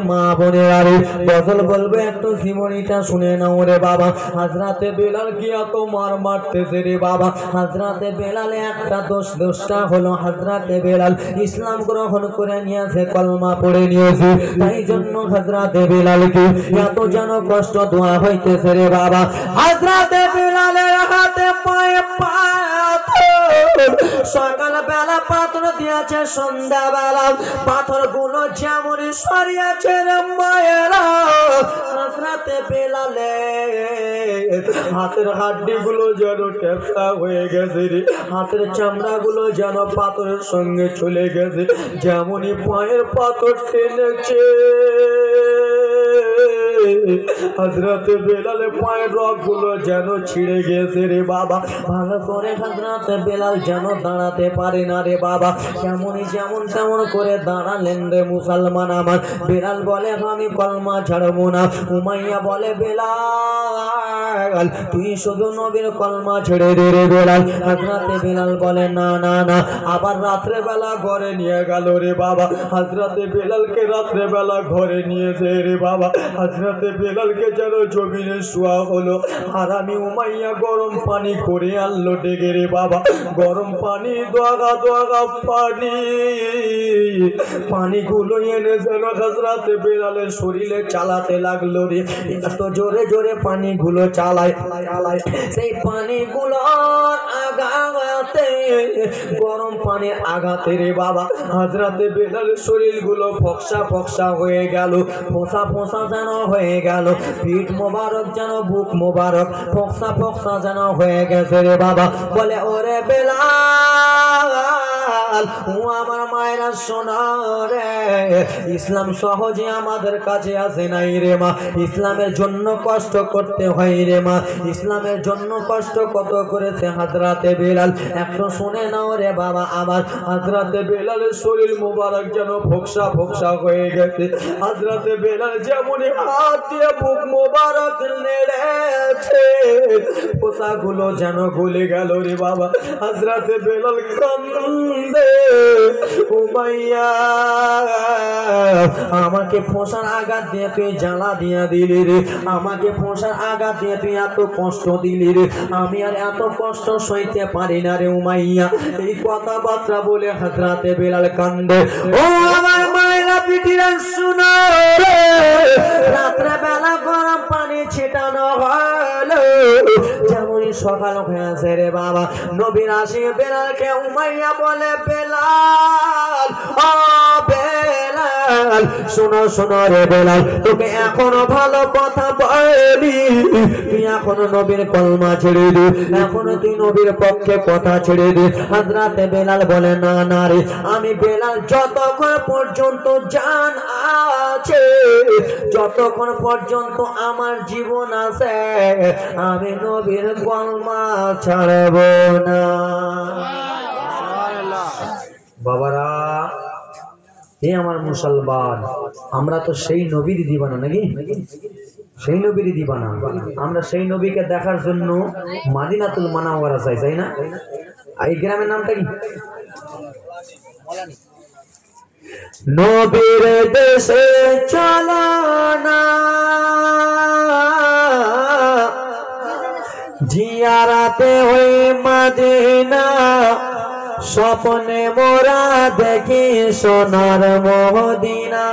মা বোনেরা রে গজল বলবে একটু জীবনীটা শুনে নাও রে বাবা। হযরতে বেলাল কি এত মার মারতেছে রে বাবা। হযরতে বেলালে একটা দোষটা হলো হযরতে বেলাল ইসলাম গ্রহণ করে নিয়েছে, কলমা পড়ে নিয়েছে, তাই জন্য হযরতে বেলালকে এত যেন কষ্ট দেওয়া হইতেছে রে বাবা। হযরতে বেলালের হাতে পায়ে সকাল বেলা পাথর দিয়েছে, সন্ধ্যা বেলা পাথর গুলো যেমন সরিয়েছে রে মায়েরা। হযরতে বেলালে হাতের হাড্ডি গুলো যেন টেপসা হয়ে গেছে রে, হাতের চামড়া গুলো যেন পাথরের সঙ্গে চলে গেছে, যেমনই পায়ের পাথর টেনেছে হযরতে বেলালের পায়ের রগ গুলো যেন ছিঁড়ে গেছে রে বাবা। ভালো করে হযরতে বেলাল যেন দাঁড়াতে পারে না রে বাবা। কেমনই যেমন তেমন করে দাঁড়ালেন রে মুসলমান আমার। বেলাল বলে আমি কলমা ছাড়বো না। উমাইয়া বলে বেলাল তুই শুধু নবীর কলমা ছেড়ে দে রে বেলাল। হযরতে বেলাল বলে না না না। আবার রাত্রে বেলা ঘরে নিয়ে গেল রে বাবা। হযরতে বেলালকে রাত্রে বেলা ঘরে নিয়েছে রে বাবা। হযরতে বেলালকে যেন জমিনে শোয়া হলো। হারামি উমাইয়া গরম পানি করে আনলো ডেকে রে বাবা। গরম পানি দোয়াগা পানিগুলো এনে যেন হযরতে বেলালের শরীরে চালাতে লাগলো রে। এত জোরে জোরে পানিগুলো চালায় সেই পানিগুলোর আঘাতে গরম পানির আঘাতে রে বাবা হযরতে বেলালের শরীরগুলো ফকসা ফকসা হয়ে গেল, ফোঁসা ফোঁসা যেন হয়ে গেল, পিঠ মোবারক যেন বুক মোবারক ফকসা ফকসা যেন হয়ে গেছে রে বাবা। বলে ওরে বেলাল ও আমার মায়েরা শোনা রে, ইসলাম সহজে আমাদের কাছে আসে নাই রে মা। ইসলামের জন্য কষ্ট করতে হয় রে মা। ইসলামের জন্য কষ্ট কত করেছে হযরতে বেলাল একটু শুনে নাও রে বাবা আমার। হযরতে বেলালের শরীর মোবারক যেন ফকসা ফকসা হয়ে গেছে। হযরতে বেলাল যেমনই হাত দিয়ে বুক মোবারক নেড়েছে পোশাকগুলো যেন গলে গেল রে বাবা। হযরতে বেলাল কান্দে উমাইয়া আমাকে ফোঁসার আঘাত দিয়ে তুই জ্বালা দিয়া দিলি রে, আমাকে ফোঁসার আঘাত দিয়ে তুই এত কষ্ট দিলি রে, আমি আর এত কষ্ট সইতে পারি না রে উমাইয়া। এই কথাবার্তা বলে হযরতে বেলাল কান্দে। ও আমার মায়েরা পিটিরা শুনো রে, রাত্রে বেলা গরম পানি ছিটানো হলো, যেমনই সকাল হয়েছে রে বাবা নবীর আসি বেলালকে উমাইয়া বলে বেলাল ও বেলাল শোনো শোনো রে বেলাল, তোকে এখনো ভালো কথা বলি, তুই এখনো নবীর কলমা ছেড়ে দে, এখনো তুই নবীর পক্ষে কথা ছেড়ে দে। হযরতে বেলাল বলে না না রে, আমি বেলাল যতক্ষণ পর্যন্ত জান আছে, যতক্ষণ পর্যন্ত আমার জীবন আছে, আমি নবীর কলমা ছাড়ব না। বাবারা এ আমার মুসলমান, আমরা তো সেই নবীর দিবানা নাকি, সেই নবীর দিবানা। আমরা সেই নবীকে দেখার জন্য মাদিনাতুল মুনাওয়ারা যাই, তাই না? এই গ্রামের নামটা কি? নবীর দেশে চলো না জিয়ারাতে ওই মদিনা, স্বপ্নে মোরা দেখি সোনার মদিনা।